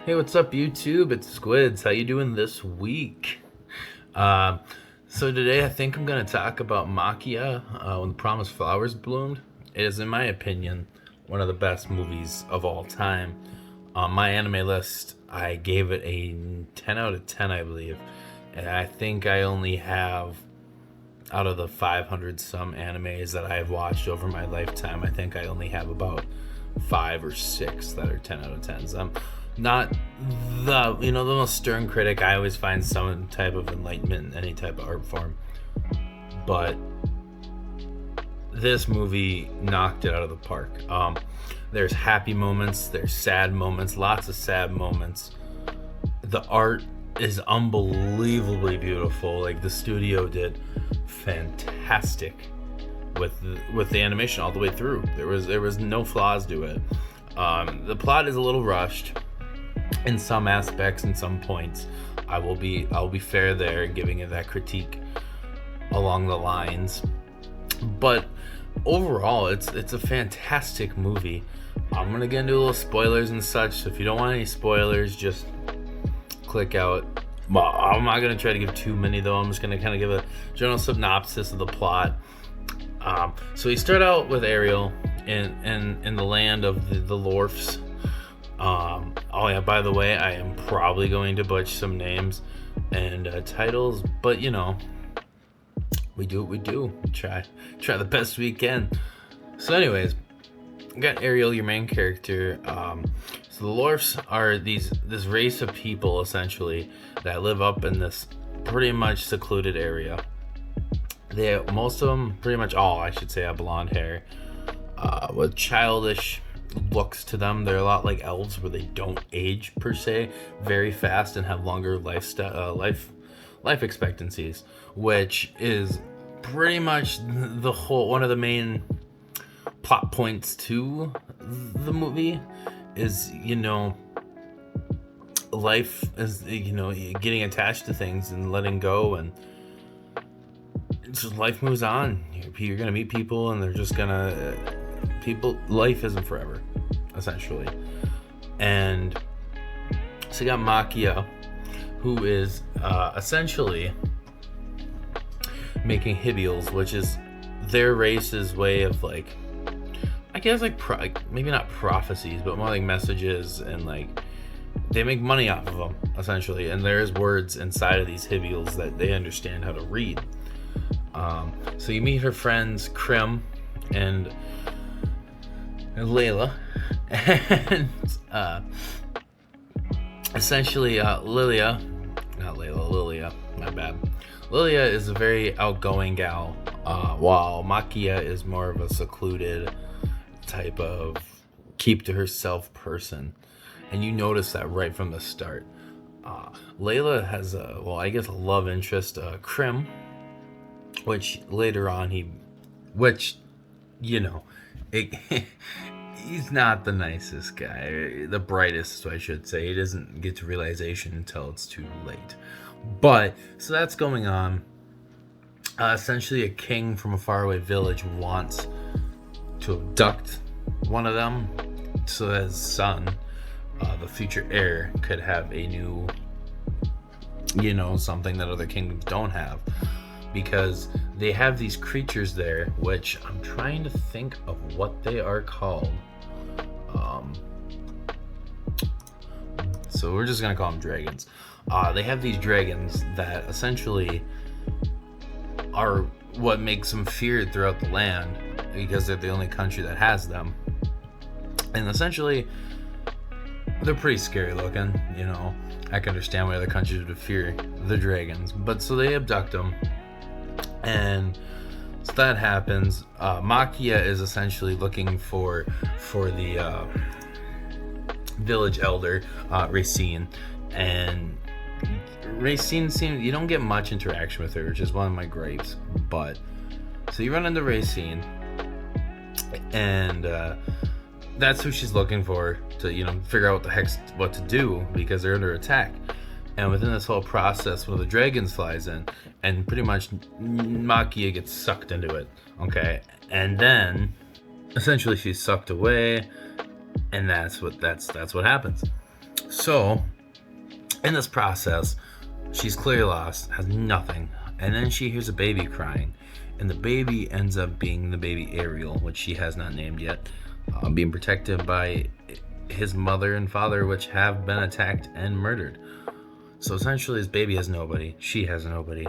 Hey, what's up, YouTube? It's Squids. How you doing this week? Uh, so today I think I'm gonna talk about Maquia, When the Promised Flowers Bloomed. It is, in my opinion, one of the best movies of all time. On my anime list, I gave it a 10 out of 10, I believe. And I think I only have, out of the 500 some animes that I've watched over my lifetime, I think I only have about 5 or 6 that are 10 out of 10s. I'm not the most stern critic. I always find some type of enlightenment in any type of art form, but this movie knocked it out of the park. There's happy moments, there's sad moments, lots of sad moments. The art is unbelievably beautiful. Like, the studio did fantastic with the animation all the way through. There was no flaws to it. The plot is a little rushed in some aspects and some points. I'll be fair there in giving it that critique along the lines, but overall it's a fantastic movie. I'm gonna get into a little spoilers and such, so if you don't want any spoilers, just click out. Well, I'm not gonna try to give too many though. I'm just gonna kind of give a general synopsis of the plot. So we start out with Ariel in the land of the Lorfs. Oh yeah, by the way, I am probably going to butcher some names and titles, but we do what we do. We try the best we can. So anyways, you got Ariel, your main character. So the Lorfs are this race of people essentially that live up in this pretty much secluded area. Most of them, pretty much all, I should say, have blonde hair, with childish looks to them. They're a lot like elves, where they don't age per se very fast and have longer life expectancies, which is pretty much the whole one of the main plot points to the movie. Is life is getting attached to things and letting go, and just life moves on. You're gonna meet people, and they're just gonna life isn't forever, essentially. And so you got Maquia, who is essentially making hibials, which is their race's way of, like, I guess, like maybe not prophecies, but more like messages, and like they make money off of them essentially. And there's words inside of these hibials that they understand how to read. So you meet her friends Krim and Layla, and essentially Lilia, not Layla, Lilia, my bad. Lilia is a very outgoing gal, while Maquia is more of a secluded type of keep to herself person, and you notice that right from the start. Layla has a love interest, Krim, which later on he's not the nicest guy, the brightest, I should say. He doesn't get to realization until it's too late. But so that's going on. Essentially, a king from a faraway village wants to abduct one of them so that his son, the future heir, could have a new, something that other kingdoms don't have. Because they have these creatures there, which I'm trying to think of what they are called. So we're just gonna call them dragons. They have these dragons that essentially are what makes them feared throughout the land, because they're the only country that has them. And essentially, they're pretty scary looking. I can understand why other countries would fear the dragons. But so they abduct them. And so that happens. Maquia is essentially looking for the village elder, Racine, and Racine you don't get much interaction with her, which is one of my gripes. But so you run into Racine, and that's who she's looking for to figure out what to do, because they're under attack. And within this whole process, one of the dragons flies in, and pretty much Maquia gets sucked into it. Okay, and then essentially she's sucked away, and that's what happens. So, in this process, she's clearly lost, has nothing, and then she hears a baby crying, and the baby ends up being the baby Ariel, which she has not named yet, being protected by his mother and father, which have been attacked and murdered. So essentially, his baby has nobody. She has nobody.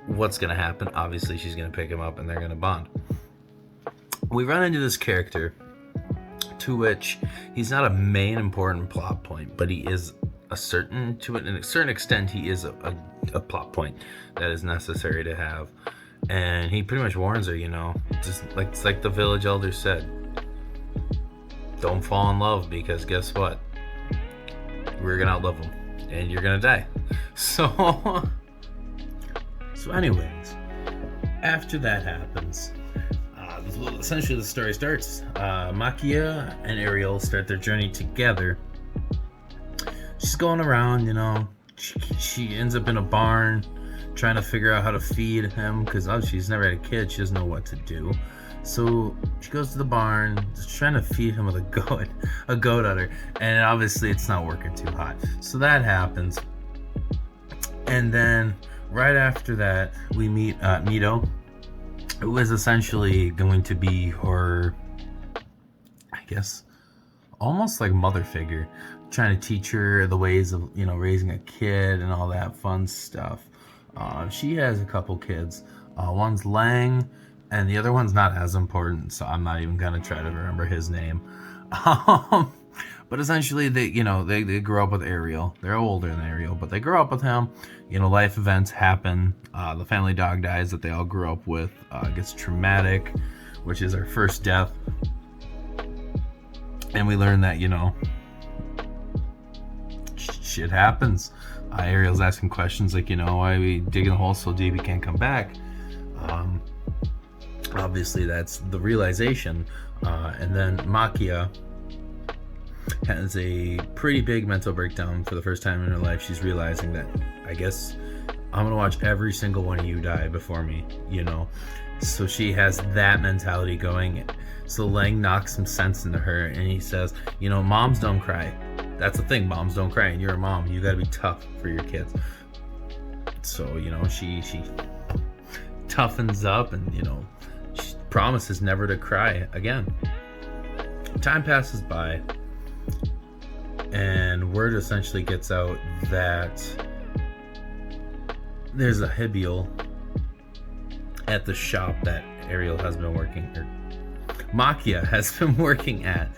What's going to happen? Obviously, she's going to pick him up and they're going to bond. We run into this character, to which he's not a main important plot point, but he is a certain extent, he is a plot point that is necessary to have. And he pretty much warns her, just like the village elder said, don't fall in love, because guess what? We're gonna outlive them, and you're gonna die. So anyways, after that happens, essentially the story starts. Maquia and Ariel start their journey together. She's going around, she ends up in a barn trying to figure out how to feed him, because she's never had a kid. She doesn't know what to do. So she goes to the barn, just trying to feed him with a goat udder, and obviously it's not working too hot. So that happens, and then right after that we meet Mito, who is essentially going to be her, I guess, almost like mother figure, trying to teach her the ways of raising a kid and all that fun stuff. She has a couple kids. One's Lang, and the other one's not as important, so I'm not even gonna try to remember his name. But essentially, they grow up with Ariel. They're older than Ariel, but they grow up with him. Life events happen. The family dog dies that they all grew up with. Gets traumatic, which is our first death. And we learn that, shit happens. Ariel's asking questions like, why are we digging the hole so deep he can't come back? Obviously, that's the realization. And then Maquia has a pretty big mental breakdown for the first time in her life. She's realizing that, I guess, I'm going to watch every single one of you die before me, So she has that mentality going. So Lang knocks some sense into her, and he says, moms don't cry. That's the thing, moms don't cry, and you're a mom. You got to be tough for your kids. So, she toughens up and, she promises never to cry again. Time passes by, and word essentially gets out that there's a Hibiel at the shop that Ariel has been working, or Maquia has been working at.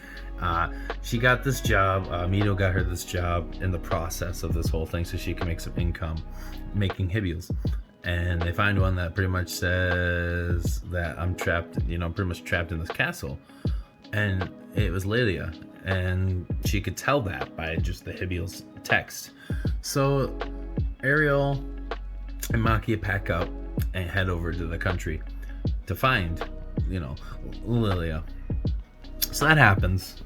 She got this job. Mito got her this job in the process of this whole thing so she can make some income making Hibiels. And they find one that pretty much says that I'm trapped, pretty much trapped in this castle. And it was Lelia. And she could tell that by just the Hibiel's text. So Ariel and Maquia pack up and head over to the country to find, Lelia. So that happens.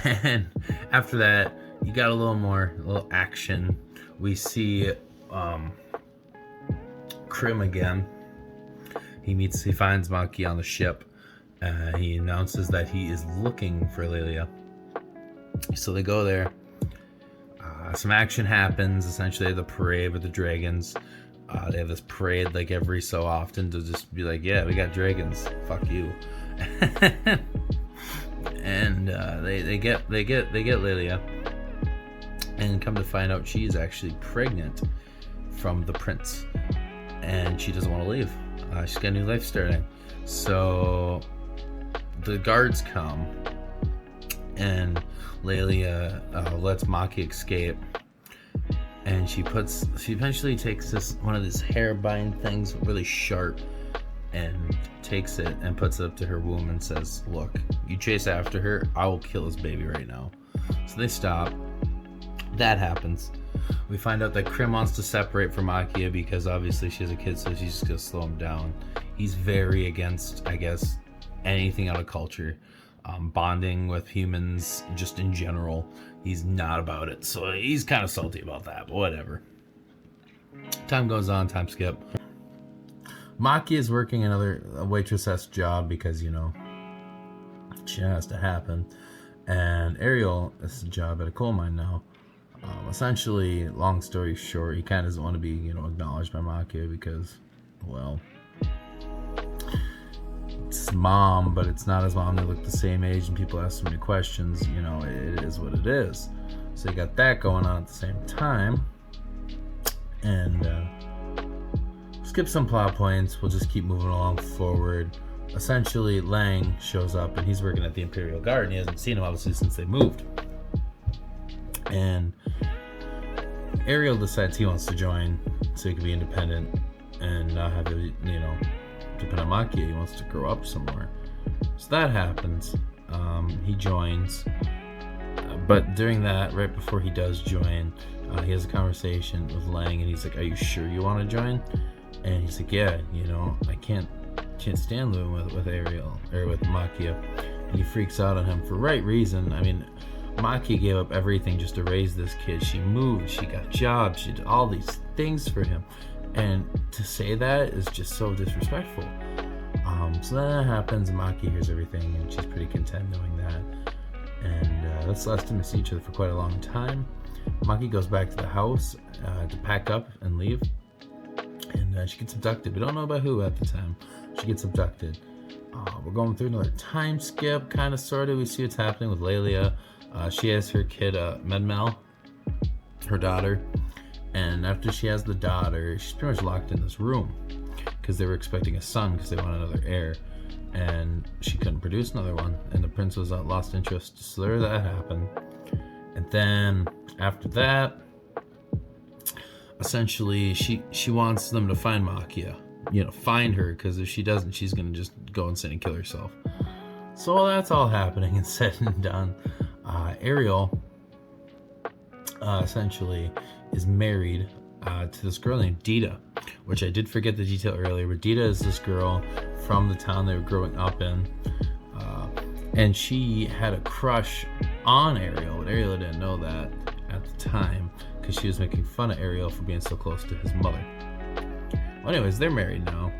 And after that, you got a little action. We see Krim again. He finds Maquia on the ship. He announces that he is looking for Lelia. So they go there. Some action happens. Essentially, the parade with the dragons. They have this parade like every so often to just be like, yeah, we got dragons. Fuck you. And they get Lelia, and come to find out she's actually pregnant from the prince, and she doesn't want to leave. She's got a new life starting. So the guards come, and Lelia lets Maquia escape, and she eventually takes one of these hair bind things, really sharp, and takes it and puts it up to her womb and says, look, you chase after her, I will kill this baby right now. So they stop. That happens. We find out that Krim wants to separate from Maquia because obviously she has a kid, so she's just gonna slow him down. He's very against, I guess, anything out of culture. Bonding with humans just in general. He's not about it. So he's kind of salty about that, but whatever. Time goes on, time skip. Maquia is working another waitress job because, she has to happen. And Ariel is a job at a coal mine now. Essentially, long story short, he kind of doesn't want to be, acknowledged by Maquia because, well, it's his mom, but it's not his mom. They look the same age, and people ask so many questions. It is what it is. So you got that going on at the same time, and skip some plot points. We'll just keep moving along forward. Essentially, Lang shows up, and he's working at the Imperial Guard, and he hasn't seen him obviously since they moved. And Ariel decides he wants to join so he can be independent and not have to, depend on Maquia. He wants to grow up somewhere. So that happens. He joins. But during that, right before he does join, he has a conversation with Lang, and he's like, "Are you sure you want to join?" And he's like, "Yeah, I can't stand living with Ariel or with Maquia." And he freaks out on him for right reason. I mean, Maquia gave up everything just to raise this kid. She moved, she got jobs, she did all these things for him. And to say that is just so disrespectful. So then that happens, and Maquia hears everything, and she's pretty content knowing that. And that's the last time they see each other for quite a long time. Maquia goes back to the house to pack up and leave. And she gets abducted. We don't know about who at the time. She gets abducted. We're going through another time skip, kind of, sort of. We see what's happening with Lelia. She has her kid, Medmel, her daughter. And after she has the daughter, she's pretty much locked in this room because they were expecting a son because they want another heir. And she couldn't produce another one. And the prince was lost interest. So there that happened. And then after that, essentially, she wants them to find Maquia. Find her, because if she doesn't, she's going to just go insane and kill herself. So while that's all happening and said and done, Ariel essentially is married to this girl named Dita, which I did forget the detail earlier, but Dita is this girl from the town they were growing up in, and she had a crush on Ariel, but Ariel didn't know that at the time because she was making fun of Ariel for being so close to his mother. Well, anyways, they're married now.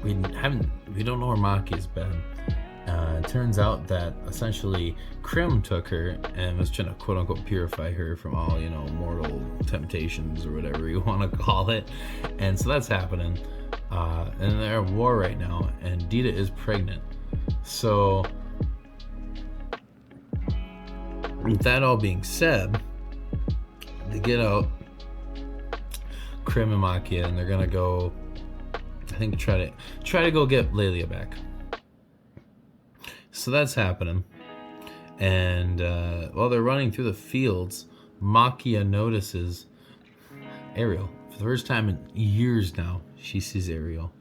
We don't know where Maquia's been. It turns out that essentially Krim took her and was trying to quote unquote purify her from all, mortal temptations or whatever you want to call it. And so that's happening. And they're at war right now, and Dita is pregnant. So with that all being said, they get out, Krim and Maquia, and they're gonna go, I think, try to go get Lelia back. So that's happening, and while they're running through the fields, Maquia notices Ariel for the first time in years. Now she sees Ariel,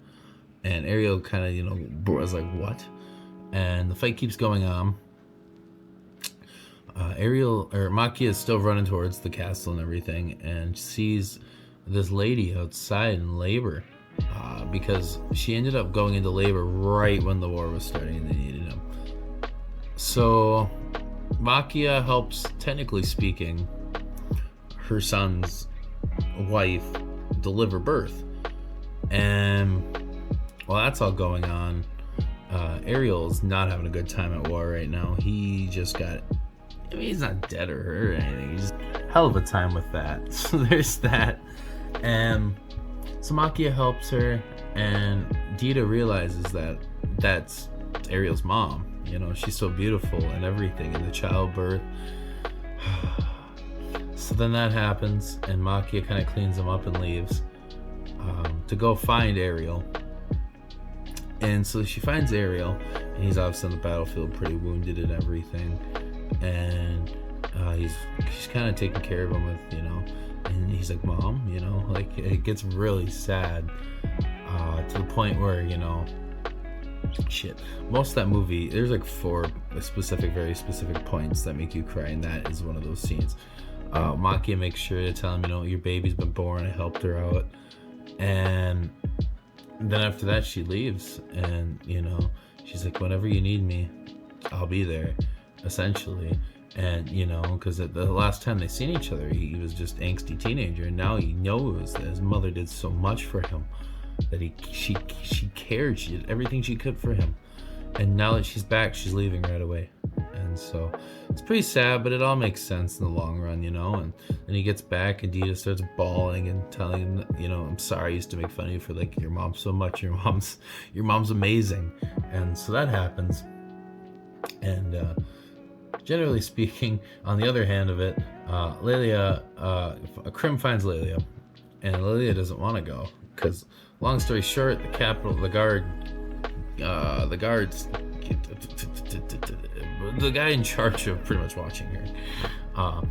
and Ariel kind of was like, "What?" And the fight keeps going on. Maquia is still running towards the castle and everything, and sees this lady outside in labor, because she ended up going into labor right when the war was starting and they needed him. So Maquia helps, technically speaking, her son's wife deliver birth. And while that's all going on, Ariel's not having a good time at war right now. He just got, he's not dead or hurt or anything. He's just hell of a time with that. So there's that. And so Maquia helps her, and Dita realizes that that's Ariel's mom. She's so beautiful and everything, and the childbirth. So then that happens, and Maquia kind of cleans him up and leaves to go find Ariel. And so she finds Ariel, and he's obviously on the battlefield, pretty wounded and everything. And she's kind of taking care of him with, and he's like, "Mom," like it gets really sad to the point where, most of that movie, there's like 4 very specific points that make you cry, and that is one of those scenes. Maquia makes sure to tell him, your baby's been born, I helped her out. And then after that, she leaves, and she's like, "Whenever you need me, I'll be there," essentially. And because the last time they seen each other, he was just angsty teenager, and now he knows that his mother did so much for him, that she cared, she did everything she could for him. And now that she's back, she's leaving right away. And And so it's pretty sad, but it all makes sense in the long run, you know. And then he gets back, and Dita starts bawling and telling him, you know, I'm sorry, I used to make fun of you for liking your mom so much. Your mom's amazing. And so that happens. And generally speaking, on the other hand of it, Lelia, Krim finds Lelia, and Lelia doesn't want to go because, long story short, the guards, the guy in charge of pretty much watching her,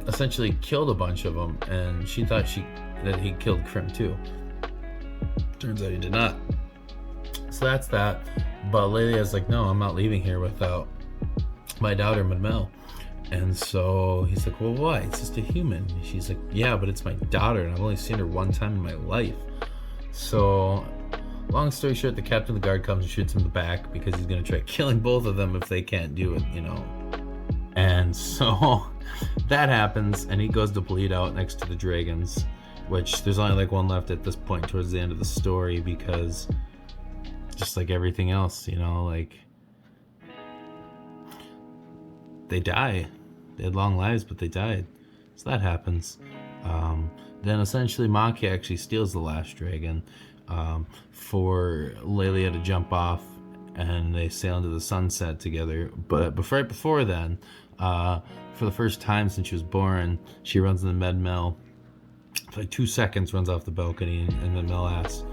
essentially killed a bunch of them, and she thought that he killed Krim too. Turns out he did not. So that's that. But Lelia's like, no, I'm not leaving here without my daughter Madmel. And so he's like, well, why? It's just a human. She's like, yeah, but it's my daughter, and I've only seen her one time in my life. So, long story short, the captain of the guard comes and shoots him in the back because he's going to try killing both of them if they can't do it, you know. And so that happens, and he goes to bleed out next to the dragons, which there's only like one left at this point towards the end of the story, because just like everything else, you know, like, they die. They had long lives, but they died. So that happens. Then essentially Maquia actually steals the last dragon for Lelia to jump off, and they sail into the sunset together. But right before then, for the first time since she was born, she runs in the Madmel for like 2 seconds, runs off the balcony, and Madmel asks,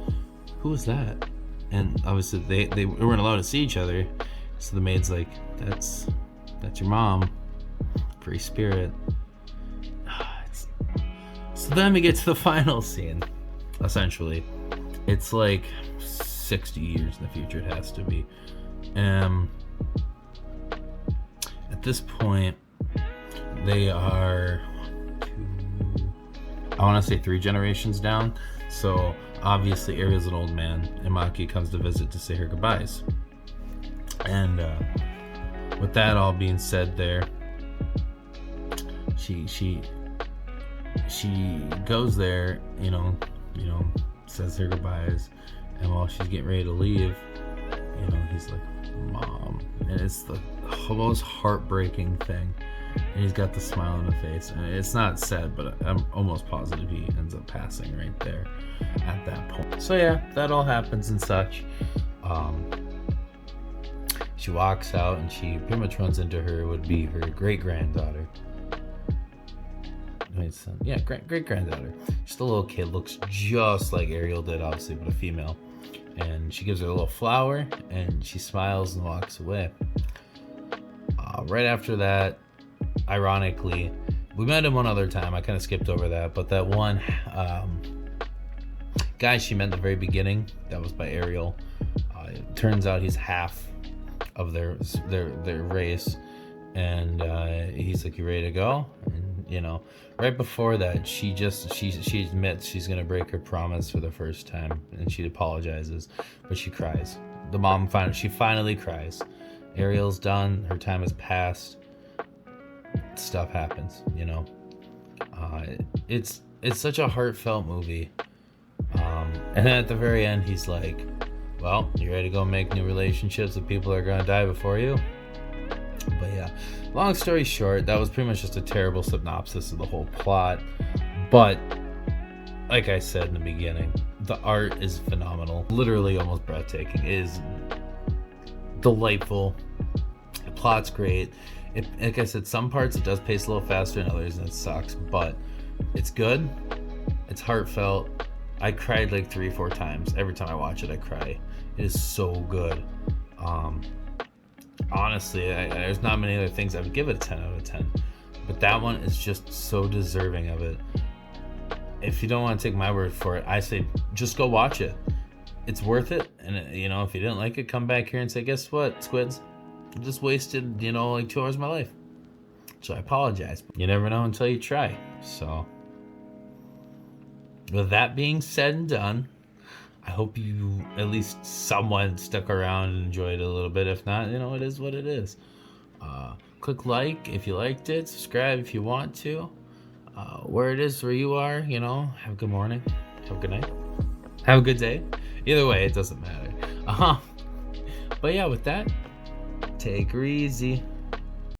who was that? And obviously they weren't allowed to see each other, so the maid's like, that's your mom, free spirit. So then we get to the final scene. Essentially, it's like 60 years in the future. It has to be. At this point, they are I want to say 3 generations down. So obviously, Ariel's an old man, and Maquia comes to visit to say her goodbyes. And with that all being said, there, she goes there, you know, says her goodbyes, and while she's getting ready to leave, you know, he's like, Mom, and it's the most heartbreaking thing, and he's got the smile on the face, and it's not sad, but I'm almost positive he ends up passing right there at that point. So yeah, that all happens and such. She walks out, and she pretty much runs into her great-granddaughter. Great-granddaughter. Just a little kid, looks just like Ariel did, obviously, but a female. And she gives her a little flower, and she smiles and walks away. Right after that, ironically, we met him one other time. I kind of skipped over that, but that one guy she met in the very beginning, that was by Ariel. It turns out he's half of their race, and he's like, you ready to go? And you know, right before that, she admits she's gonna break her promise for the first time, and she apologizes, but she cries. The mom finally cries. Ariel's done, her time has passed, stuff happens, you know. It's such a heartfelt movie. And then at the very end, he's like, well, you ready to go make new relationships with people that are gonna die before you? But yeah, long story short, that was pretty much just a terrible synopsis of the whole plot. But like I said in the beginning, the art is phenomenal, literally almost breathtaking. It is delightful. The plot's great. Like I said, some parts it does pace a little faster than others, and it sucks, but it's good. It's heartfelt. I cried like 3-4 times. Every time I watch it, I cry. It is so good. Honestly, there's not many other things I would give it a 10 out of 10, but that one is just so deserving of it. If you don't want to take my word for it, I say just go watch it. It's worth it. And you know, if you didn't like it, come back here and say, guess what, Squids, I just wasted, you know, like 2 hours of my life. So I apologize. You never know until you try. So with that being said and done, I hope you at least somewhat stuck around and enjoyed it a little bit. If not, you know, it is what it is. Click like if you liked it. Subscribe if you want to. Where it is where you are, you know, have a good morning. Have a good night. Have a good day. Either way, it doesn't matter. But yeah, with that, take her easy.